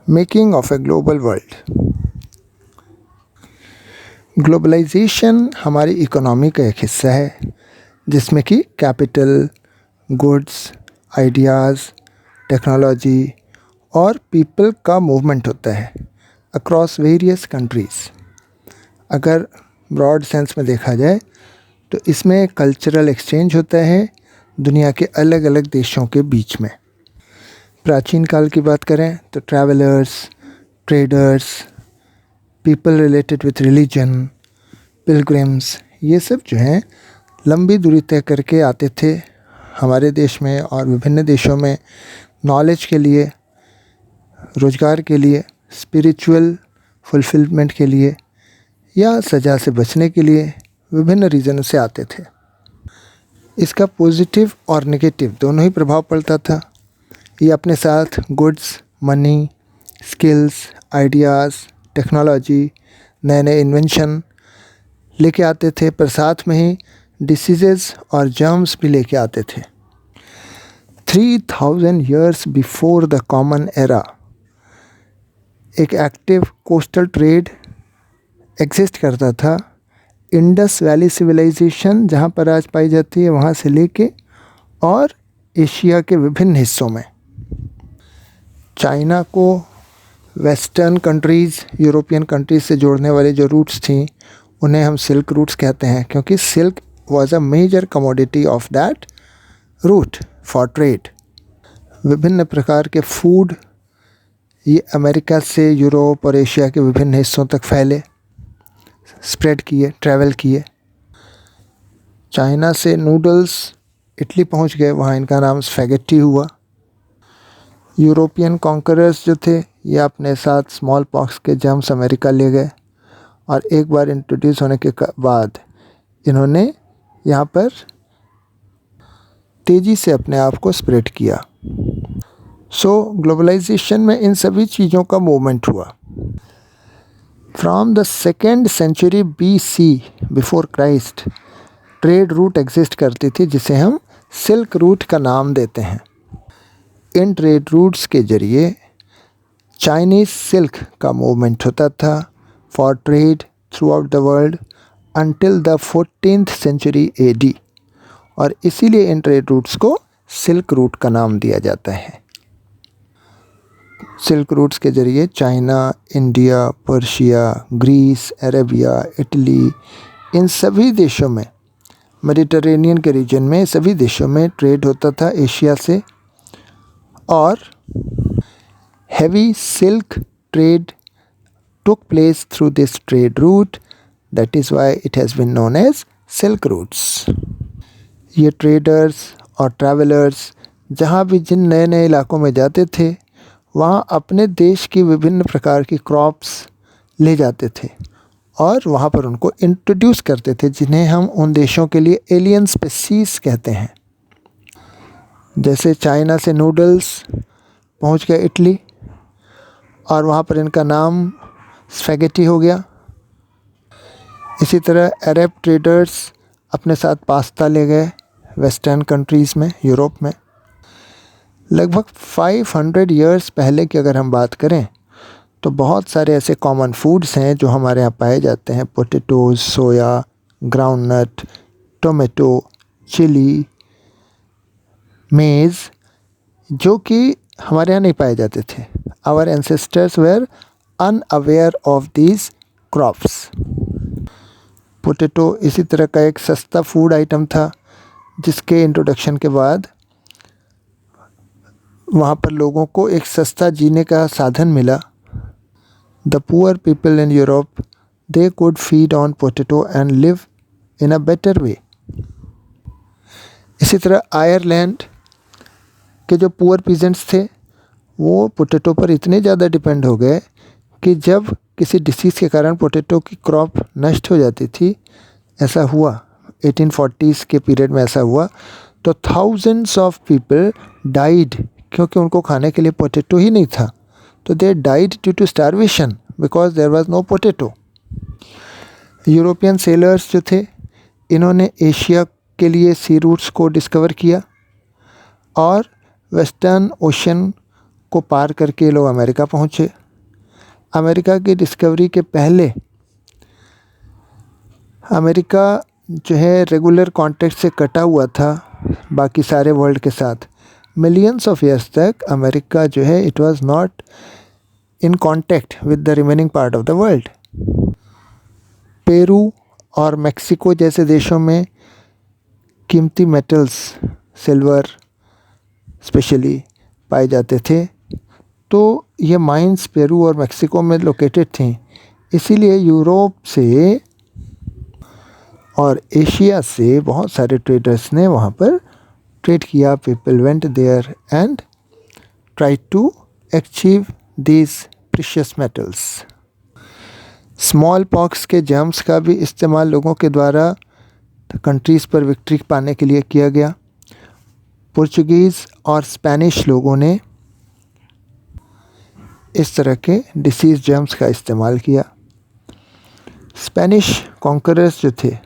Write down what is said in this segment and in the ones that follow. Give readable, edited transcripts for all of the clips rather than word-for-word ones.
Making of a global world. Globalization हमारी economy का एक हिस्सा है जिसमें कि कैपिटल, गुड्स, आइडियाज़, टेक्नोलॉजी और पीपल का मूवमेंट होता है अक्रॉस वेरियस कंट्रीज़। अगर ब्रॉड सेंस में देखा जाए तो इसमें कल्चरल एक्सचेंज होता है दुनिया के अलग अलग देशों के बीच में। प्राचीन काल की बात करें तो travellers, traders, people related with religion, pilgrims, ये सब जो हैं लंबी दूरी तय करके आते थे हमारे देश में और विभिन्न देशों में नॉलेज के लिए, रोज़गार के लिए, स्पिरिचुअल फुलफिलमेंट के लिए या सज़ा से बचने के लिए विभिन्न रीज़नों से आते थे। इसका पॉजिटिव और नेगेटिव दोनों ही प्रभाव पड़ता था। ये अपने साथ goods, money, skills, ideas, technology, नए नए इन्वेंशन लेके आते थे, पर साथ में ही डिसीज़ेज़ और जर्म्स भी लेके आते थे। 3000 years before the common era एक एक्टिव कोस्टल ट्रेड एग्जिस्ट करता था। इंडस वैली सिविलाइजेशन जहाँ पर आज पाई जाती है वहाँ से लेके और एशिया के विभिन्न हिस्सों में। चाइना को वेस्टर्न कंट्रीज़, यूरोपियन कंट्रीज़ से जोड़ने वाले जो रूट्स थी उन्हें हम सिल्क रूट्स कहते हैं, क्योंकि silk was a major commodity of that route for trade. विभिन्न प्रकार के फूड ये अमेरिका से यूरोप और एशिया के विभिन्न हिस्सों तक फैले, स्प्रेड किए, ट्रैवल किए। चाइना से नूडल्स इटली पहुंच गए, वहाँ इनका नाम स्पैगेटी हुआ। यूरोपियन कॉन्करर्स जो थे ये अपने साथ स्मॉल पॉक्स के जर्म्स अमेरिका ले गए और एक बार इंट्रोड्यूस होने के बाद इन्होंने यहाँ पर तेज़ी से अपने आप को स्प्रेड किया। ग्लोबलाइजेशन में इन सभी चीज़ों का मूवमेंट हुआ। From the 2nd century BC before Christ trade route exist करती थी जिसे हम सिल्क रूट का नाम देते हैं। इन ट्रेड रूट्स के ज़रिए चाइनीज़ सिल्क का मूवमेंट होता था for trade throughout the world until the 14th century AD, और इसीलिए इन ट्रेड रूट्स को सिल्क रूट का नाम दिया जाता है। सिल्क रूट्स के ज़रिए China, India, Persia, Greece, Arabia, Italy, इन सभी देशों में, मेडिटरेनियन के रीजन में सभी देशों में ट्रेड होता था एशिया से। और heavy silk trade took place through this trade route, that is why it has been known as silk routes। ये ट्रेडर्स और ट्रैवलर्स जहाँ भी जिन नए नए इलाकों में जाते थे वहाँ अपने देश की विभिन्न प्रकार की क्रॉप्स ले जाते थे और वहाँ पर उनको इंट्रोड्यूस करते थे, जिन्हें हम उन देशों के लिए एलियन स्पीसीज़ कहते हैं। जैसे चाइना से नूडल्स पहुँच गए इटली और वहाँ पर इनका नाम स्पैगेटी हो गया। इसी तरह अरब ट्रेडर्स अपने साथ पास्ता ले गए वेस्टर्न कंट्रीज़ में, यूरोप में। लगभग 500 years पहले की अगर हम बात करें तो बहुत सारे ऐसे कॉमन फूड्स हैं जो हमारे यहाँ पाए जाते हैं। Potatoes, soya, groundnut, tomato, chilli, maize, जो कि हमारे यहाँ नहीं पाए जाते थे। Our ancestors were unaware of these crops. Potato इसी तरह का एक सस्ता फूड आइटम था जिसके इंट्रोडक्शन के बाद वहाँ पर लोगों को एक सस्ता जीने का साधन मिला। The poor people in Europe they could feed on potato and live in a better way. इसी तरह आयरलैंड के जो पुअर पीजेंट्स थे वो पोटैटो पर इतने ज़्यादा डिपेंड हो गए कि जब किसी डिसीज़ के कारण पोटैटो की क्रॉप नष्ट हो जाती थी, ऐसा हुआ 1840s के पीरियड में ऐसा हुआ, तो थाउजेंड्स ऑफ पीपल डाइड, क्योंकि उनको खाने के लिए पोटैटो ही नहीं था। तो they died due to starvation because there was no potato. European sailors जो थे इन्होंने एशिया के लिए सी रूट्स को डिस्कवर किया और वेस्टर्न ओशन को पार करके लोग अमेरिका पहुँचे। अमेरिका की डिस्कवरी के पहले अमेरिका जो है रेगुलर कॉन्टैक्ट से कटा हुआ था बाकी सारे वर्ल्ड के साथ। मिलियंस ऑफ ईयर्स तक अमेरिका जो है it was not in contact with the remaining part of the world. Peru और मेक्सिको जैसे देशों में कीमती मेटल्स, सिल्वर स्पेशली पाए जाते थे, तो ये माइंस पेरू और मेक्सिको में लोकेटेड थी। इसीलिए यूरोप से और एशिया से बहुत सारे ट्रेडर्स ने वहाँ पर ट्रेड किया। People went there and try to achieve these precious metals. Small pox के जर्म्स का भी इस्तेमाल लोगों के द्वारा कंट्रीज़ पर विक्ट्री पाने के लिए किया गया। पुर्तगीज़ और स्पेनिश लोगों ने इस तरह के डिसीज़ जर्म्स का इस्तेमाल किया। स्पेनिश कॉन्करर्स जो थे,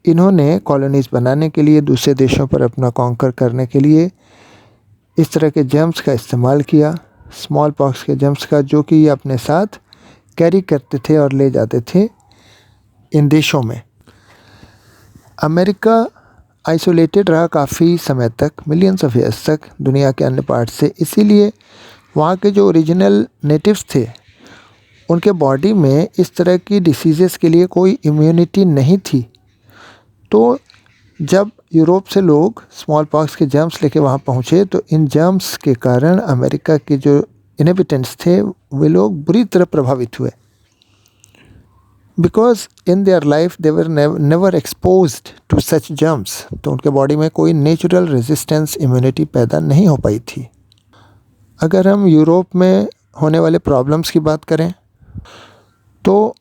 इन्होंने कॉलोनीज़ बनाने के लिए, दूसरे देशों पर अपना कॉन्कर करने के लिए इस तरह के जर्म्स का इस्तेमाल किया, स्मॉल पॉक्स के जर्म्स का, जो कि ये अपने साथ कैरी करते थे और ले जाते थे इन देशों में। अमेरिका आइसोलेटेड रहा काफ़ी समय तक, मिलियंस ऑफ ईयर्स तक दुनिया के अन्य पार्ट से। इसीलिए वहाँ के जो ओरिजिनल नेटिव्स थे उनके बॉडी में इस तरह की डिसीज़ेस के लिए कोई इम्यूनिटी नहीं थी। तो जब यूरोप से लोग स्मॉल पॉक्स के जर्म्स लेके वहाँ पहुँचे, तो इन जर्म्स के कारण अमेरिका के जो इनहेबिटेंट्स थे वे लोग बुरी तरह प्रभावित हुए। Because in their life they were never exposed to such germs, तो उनके बॉडी में कोई नेचुरल रेजिस्टेंस इम्यूनिटी पैदा नहीं हो पाई थी। अगर हम यूरोप में होने वाले प्रॉब्लम्स की बात करें तो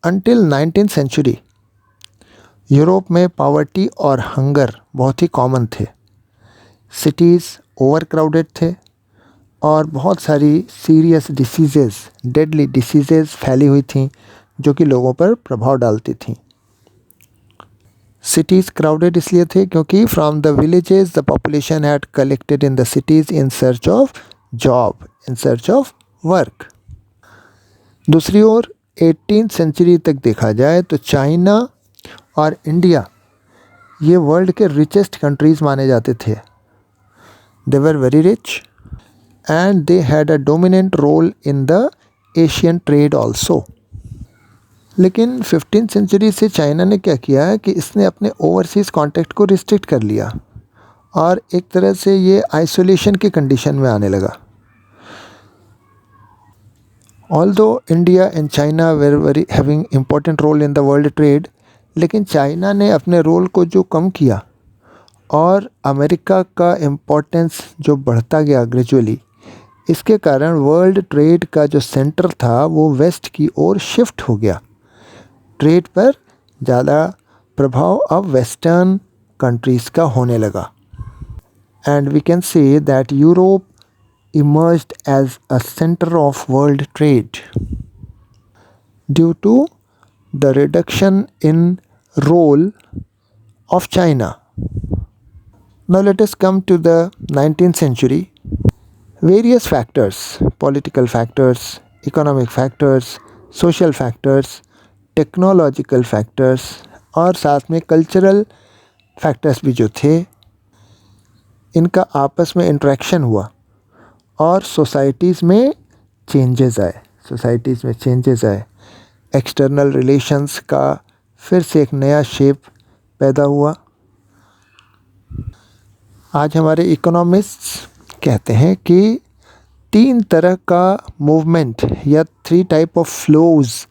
अनटिल 19th सेंचुरी यूरोप में पॉवर्टी और हंगर बहुत ही कॉमन थे। सिटीज़ ओवर क्राउडेड थे और बहुत सारी सीरियस डिसीज़ेज़, डेडली डिसीज़ेज़ फैली हुई थीं जो कि लोगों पर प्रभाव डालती थीं। सिटीज़ क्राउडेड इसलिए थे क्योंकि from the villages the population had collected in the cities in search of job, in search of work. दूसरी ओर 18th सेंचुरी तक देखा जाए तो चाइना और इंडिया ये वर्ल्ड के रिचेस्ट कंट्रीज़ माने जाते थे। They were very rich and they had a dominant role in the Asian trade also. लेकिन 15th सेंचुरी से चाइना ने क्या किया है कि इसने अपने ओवरसीज़ कॉन्टैक्ट को रिस्ट्रिक्ट कर लिया और एक तरह से ये आइसोलेशन की कंडीशन में आने लगा। Although India and China were having important role in the world trade, लेकिन चाइना ने अपने रोल को जो कम किया और अमेरिका का इम्पोर्टेंस जो बढ़ता गया ग्रेजुअली, इसके कारण वर्ल्ड ट्रेड का जो सेंटर था वो वेस्ट की ओर शिफ्ट हो गया। ट्रेड पर ज़्यादा प्रभाव अब वेस्टर्न कंट्रीज़ का होने लगा। And we can say that Europe emerged as a center of world trade due to the reduction in role of China. Now let us come to the 19th century. Various factors, political factors, economic factors, social factors, technological factors और साथ में cultural factors भी जो थे, इनका आपस में interaction हुआ और सोसाइटीज़ में चेंजेस आए। एक्सटर्नल रिलेशंस का फिर से एक नया शेप पैदा हुआ। आज हमारे इकोनॉमिस्ट्स कहते हैं कि 3 तरह का मूवमेंट या 3 type of flows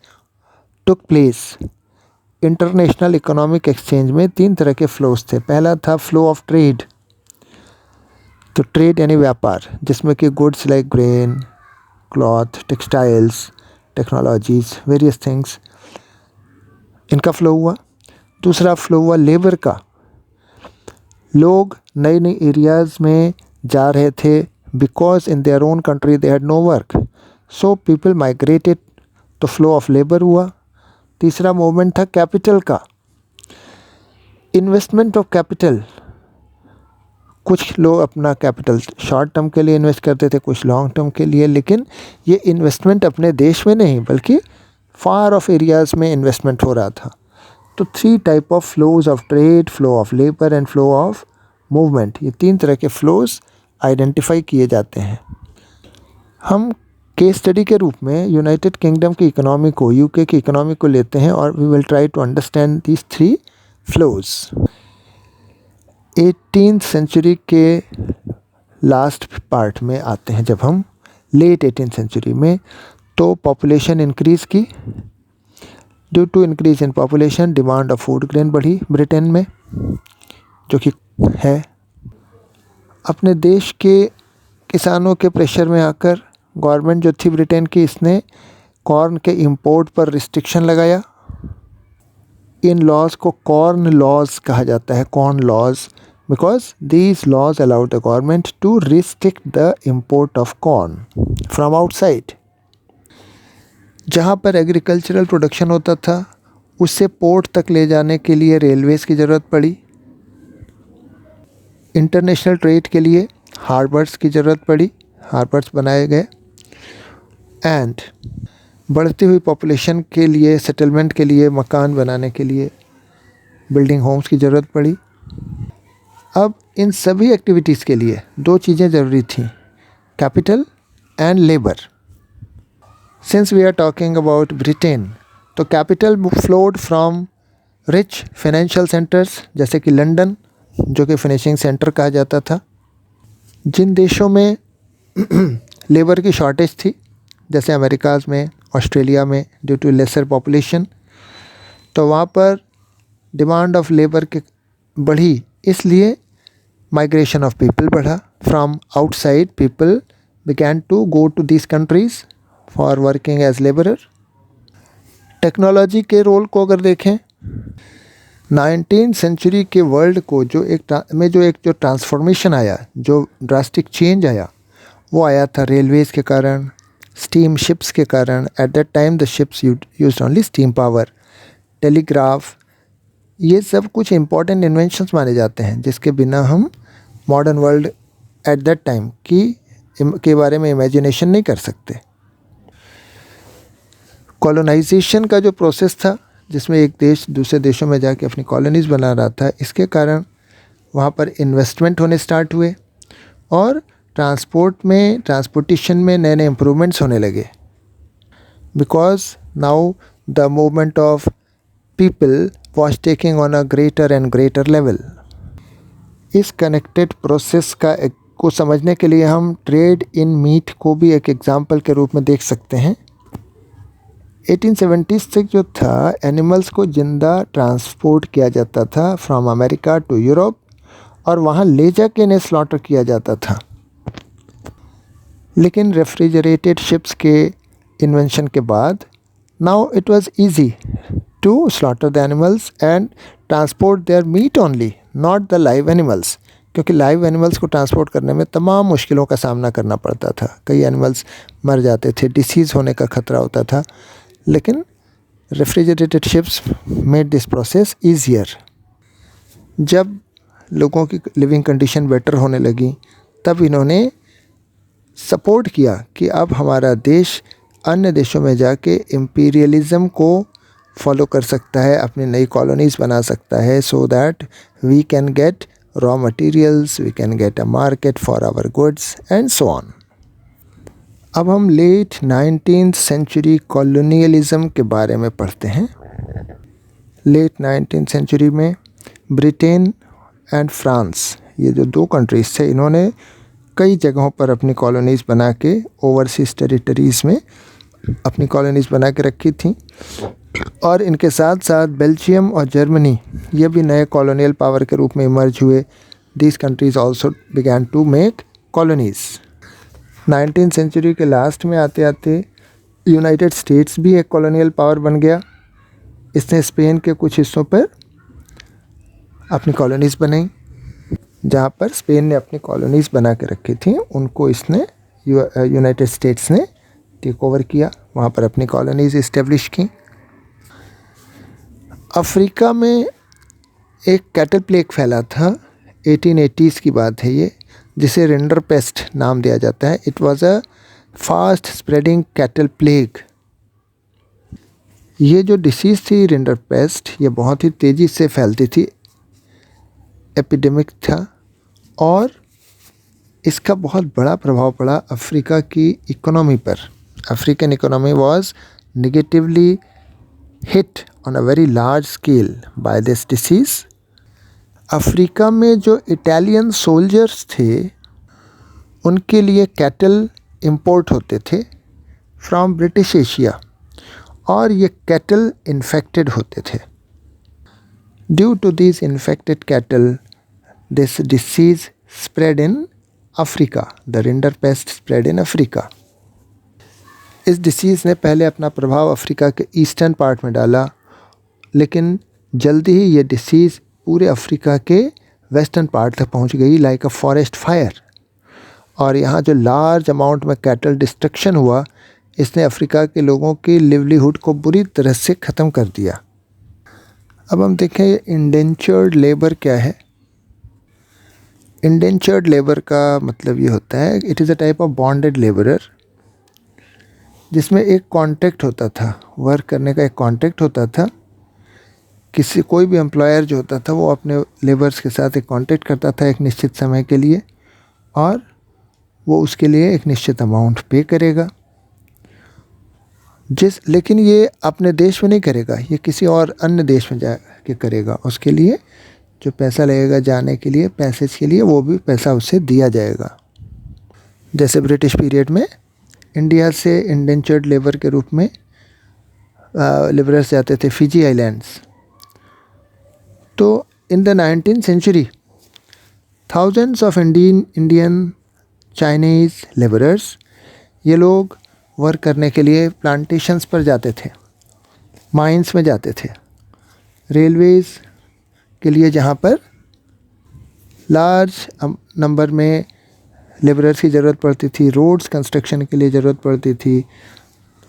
took place international economic exchange में। 3 तरह के फ्लोज थे। पहला था फ्लो ऑफ ट्रेड, तो ट्रेड यानी व्यापार, जिसमें कि goods like grain, cloth, textiles, technologies, various things, इनका फ़्लो हुआ। दूसरा फ्लो हुआ लेबर का। लोग नए नए एरियाज़ में जा रहे थे because in their own country they had no work, so people migrated, तो फ्लो ऑफ लेबर हुआ। तीसरा मूवमेंट था कैपिटल का, इन्वेस्टमेंट ऑफ कैपिटल। कुछ लोग अपना कैपिटल शॉर्ट टर्म के लिए इन्वेस्ट करते थे, कुछ लॉन्ग टर्म के लिए, लेकिन ये इन्वेस्टमेंट अपने देश में नहीं बल्कि फार ऑफ एरियाज़ में इन्वेस्टमेंट हो रहा था। तो 3 type of flows of trade, flow of labour and flow of movement, ये 3 तरह के फ्लोज आइडेंटिफाई किए जाते हैं। हम केस स्टडी के रूप में यूनाइटेड किंगडम की इकोनॉमी को, यूके की इकोनॉमी को लेते हैं और we will try to understand these 3 flows. 18th century के लास्ट पार्ट में आते हैं, जब हम लेट 18th सेंचुरी में, तो पॉपुलेशन इंक्रीज़ की। Due to increase in population demand of food grain बढ़ी ब्रिटेन में, जो कि है। अपने देश के किसानों के प्रेशर में आकर गवर्नमेंट जो थी ब्रिटेन की, इसने कॉर्न के इंपोर्ट पर रिस्ट्रिक्शन लगाया। इन लॉज को कॉर्न लॉज कहा जाता है, corn laws, because these laws allowed the government to restrict the import of corn from outside. जहाँ पर एग्रीकल्चरल प्रोडक्शन होता था उससे पोर्ट तक ले जाने के लिए रेलवेज़ की ज़रूरत पड़ी। इंटरनेशनल ट्रेड के लिए हार्बर्स की ज़रूरत पड़ी, हार्बर्स बनाए गए। एंड बढ़ती हुई पॉपुलेशन के लिए, सेटलमेंट के लिए, मकान बनाने के लिए बिल्डिंग होम्स की ज़रूरत पड़ी। अब इन सभी एक्टिविटीज़ के लिए 2 चीज़ें ज़रूरी थीं, capital and labour. Since we are talking about Britain, तो capital flowed from rich financial centres जैसे कि लंदन, जो कि फिनिशिंग सेंटर कहा जाता था। जिन देशों में लेबर की शॉर्टेज थी, जैसे अमेरिकाज़ में, ऑस्ट्रेलिया में, ड्यू टू लेसर पॉपुलेशन, तो वहाँ पर डिमांड ऑफ लेबर के बढ़ी, इसलिए माइग्रेशन ऑफ पीपल बढ़ा। From outside people began to go to these countries for working as labourer. Technology के रोल को अगर देखें, 19th सेंचुरी के वर्ल्ड को जो एक ट्रांसफॉर्मेशन आया, जो ड्रास्टिक चेंज आया, वो आया था रेलवेज़ के कारण, स्टीम शिप्स के कारण। At that time the ships used only steam power, telegraph, ये सब कुछ इम्पॉर्टेंट इन्वेंशंस माने जाते हैं जिसके बिना हम modern world at that time के बारे में इमेजिनेशन नहीं कर सकते। कॉलोनाइजेशन का जो प्रोसेस था, जिसमें एक देश दूसरे देशों में जाके अपनी कॉलोनीज़ बना रहा था, इसके कारण वहाँ पर इन्वेस्टमेंट होने स्टार्ट हुए और ट्रांसपोर्टेशन में नए नए इम्प्रूवमेंट्स होने लगे। Because now the movement of people was taking on a greater and greater level. इस कनेक्टेड प्रोसेस को समझने के लिए हम ट्रेड इन मीट को भी एक एग्जाम्पल के रूप में देख सकते हैं। 1870s तक जो था, एनिमल्स को ज़िंदा ट्रांसपोर्ट किया जाता था फ्रॉम अमेरिका टू यूरोप, और वहाँ ले जाके इन्हें स्लॉटर किया जाता था। लेकिन रेफ्रिजरेटेड शिप्स के इन्वेंशन के बाद now it was easy to slaughter the animals and transport their meat only, not the live animals, क्योंकि लाइव एनिमल्स को ट्रांसपोर्ट करने में तमाम मुश्किलों का सामना करना पड़ता था। कई एनिमल्स मर जाते थे, डिसीज़ होने का खतरा होता था। लेकिन refrigerated ships made this process easier. जब लोगों की लिविंग कंडीशन बेटर होने लगी, तब इन्होंने सपोर्ट किया कि अब हमारा देश अन्य देशों में जाके इम्पीरियलिज़म को फॉलो कर सकता है, अपनी नई कॉलोनीज़ बना सकता है, so that we can get raw materials, we can get a market for our goods and so on. अब हम लेट 19th सेंचुरी कॉलोनियलिज़म के बारे में पढ़ते हैं। लेट 19th सेंचुरी में ब्रिटेन एंड फ्रांस, ये जो 2 कंट्रीज़ थे, इन्होंने कई जगहों पर अपनी कॉलोनीज़ बना के ओवरसीज़ टेरिटरीज़ में अपनी कॉलोनीज़ बना के रखी थी। और इनके साथ साथ बेल्जियम और जर्मनी, ये भी नए कॉलोनियल पावर के रूप में इमर्ज हुए। These countries also began to make colonies. 19th century के लास्ट में आते आते यूनाइटेड स्टेट्स भी एक कॉलोनियल पावर बन गया। इसने स्पेन के कुछ हिस्सों पर अपनी कॉलोनीज़ बनाई। जहाँ पर स्पेन ने अपनी कॉलोनीज़ बना के रखी थी, उनको इसने यूनाइटेड स्टेट्स ने टेक ओवर किया, वहाँ पर अपनी कॉलोनीज़ इस्टेब्लिश की। अफ्रीका में एक कैटल प्लेग फैला था 1880s की बात है ये, जिसे रिंडरपेस्ट नाम दिया जाता है। It was a fast spreading cattle plague. ये जो डिसीज़ थी रिंडरपेस्ट, ये बहुत ही तेज़ी से फैलती थी, एपिडेमिक था, और इसका बहुत बड़ा प्रभाव पड़ा अफ्रीका की इकोनॉमी पर। African economy was negatively hit on a very large scale by this disease. Africa में जो इटालियन सोल्जर्स थे उनके लिए कैटल इंपोर्ट होते थे फ्रॉम ब्रिटिश एशिया, और ये कैटल इन्फेक्टेड होते थे। Due to this infected cattle this disease spread in Africa. The rinderpest spread in Africa. इस डिसीज़ ने पहले अपना प्रभाव अफ्रीका के ईस्टर्न पार्ट में डाला, लेकिन जल्दी ही ये डिसीज़ पूरे अफ्रीका के वेस्टर्न पार्ट तक पहुंच गई लाइक अ फॉरेस्ट फायर। और यहाँ जो लार्ज अमाउंट में कैटल डिस्ट्रक्शन हुआ, इसने अफ्रीका के लोगों की लिवलीहुड को बुरी तरह से ख़त्म कर दिया। अब हम देखें इंडेंचर्ड लेबर क्या है। इंडेंचर्ड लेबर का मतलब ये होता है, it is a type of bonded labourer, जिसमें एक कॉन्ट्रैक्ट होता था, वर्क करने का एक कॉन्ट्रैक्ट होता था। कोई भी एम्प्लॉयर जो होता था वो अपने लेबर्स के साथ एक कॉन्ट्रैक्ट करता था एक निश्चित समय के लिए, और वो उसके लिए एक निश्चित अमाउंट पे करेगा। लेकिन ये अपने देश में नहीं करेगा, ये किसी और अन्य देश में जा के करेगा। उसके लिए जो पैसा लगेगा जाने के लिए, पैसेज के लिए, वो भी पैसा उसे दिया जाएगा। जैसे ब्रिटिश पीरियड में इंडिया से इंडेंचर्ड लेबर के रूप में लेबरर्स जाते थे फिजी आइलैंड्स। तो in the 19th century thousands of Indian Chinese labourers, ये लोग वर्क करने के लिए प्लांटेशंस पर जाते थे, माइंस में जाते थे, रेलवेज़ के लिए जहाँ पर लार्ज नंबर में लेबरर्स की ज़रूरत पड़ती थी, रोड्स कंस्ट्रक्शन के लिए ज़रूरत पड़ती थी,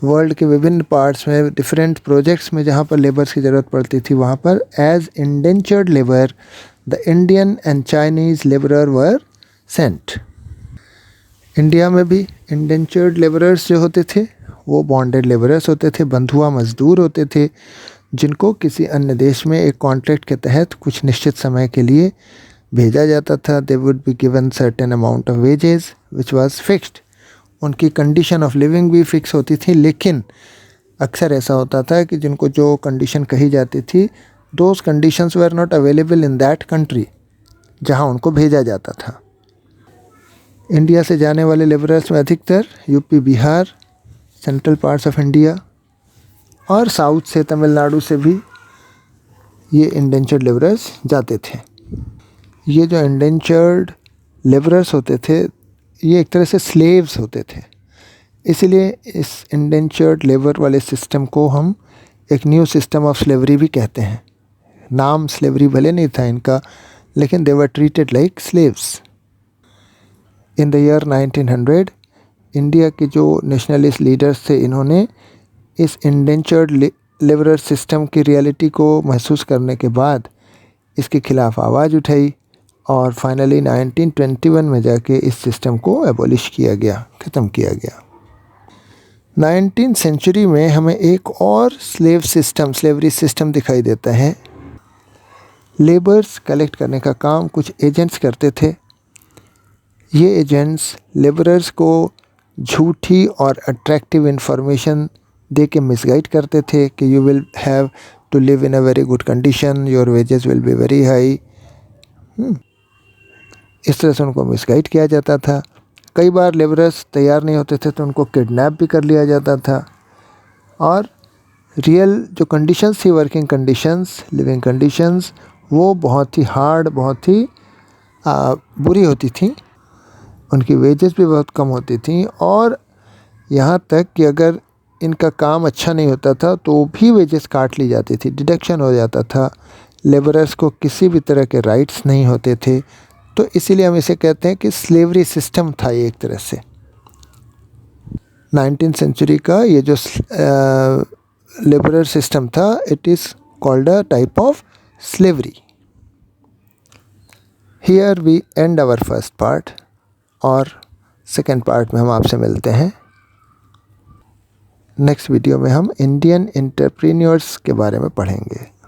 वर्ल्ड के विभिन्न पार्ट्स में डिफरेंट प्रोजेक्ट्स में जहाँ पर लेबर्स की ज़रूरत पड़ती थी, वहाँ पर as indentured labour the Indian and Chinese labourer were sent. India में भी इंडेंचर्ड लेबरर्स जो होते थे वो बॉन्डेड लेबरर्स होते थे, बंधुआ मजदूर होते थे, जिनको किसी अन्य देश में एक कॉन्ट्रैक्ट के तहत कुछ निश्चित समय के लिए भेजा जाता था। They would be given certain amount of wages which was fixed. उनकी कंडीशन ऑफ लिविंग भी फिक्स होती थी, लेकिन अक्सर ऐसा होता था कि जिनको जो कंडीशन कही जाती थी, those conditions were not available in that country जहां उनको भेजा जाता था। इंडिया से जाने वाले लेबरर्स में अधिकतर UP, Bihar, central parts of India और साउथ से तमिलनाडु से भी ये इंडेंचर्ड लेबरर्स जाते थे। ये जो इंडेंचर्ड लेबरर्स होते थे, ये एक तरह से स्लेव्स होते थे, इसलिए इस इंडेंचर्ड लेबर वाले सिस्टम को हम एक न्यू सिस्टम ऑफ स्लेवरी भी कहते हैं। नाम स्लेवरी भले नहीं था इनका, लेकिन they were treated like slaves. In the year 1900 India के जो नेशनलिस्ट लीडर्स थे, इन्होंने इस इंडेंचर्ड लेबरर सिस्टम की रियलिटी को महसूस करने के बाद इसके खिलाफ आवाज़ उठाई, और फाइनली 1921 में जाके इस सिस्टम को एबॉलिश किया गया, ख़त्म किया गया। 19th सेंचुरी में हमें एक और स्लेवरी सिस्टम दिखाई देता है। लेबर्स कलेक्ट करने का काम कुछ एजेंट्स करते थे। ये एजेंट्स लेबरर्स को झूठी और अट्रैक्टिव इन्फॉर्मेशन दे के मिसगाइड करते थे कि you will have to live in a very good condition, your wages will be very high. इस तरह से उनको मिसगाइड किया जाता था। कई बार लेबरर्स तैयार नहीं होते थे तो उनको किडनैप भी कर लिया जाता था, और रियल जो कंडीशंस थी, वर्किंग कंडीशंस, लिविंग कंडीशंस, वो बहुत ही हार्ड, बहुत ही बुरी होती थी। उनकी वेजेस भी बहुत कम होती थी, और यहाँ तक कि अगर इनका काम अच्छा नहीं होता था तो भी वेजेस काट ली जाती थी, डिडक्शन हो जाता था। लेबरर्स को किसी भी तरह के राइट्स नहीं होते थे। तो इसीलिए हम इसे कहते हैं कि स्लेवरी सिस्टम था ये एक तरह से। 19th सेंचुरी का ये जो लेबरर सिस्टम था, it is called a type of slavery. Here we end our first part, और सेकेंड पार्ट में हम आपसे मिलते हैं। नेक्स्ट वीडियो में हम इंडियन एंटरप्रेन्योर्स के बारे में पढ़ेंगे।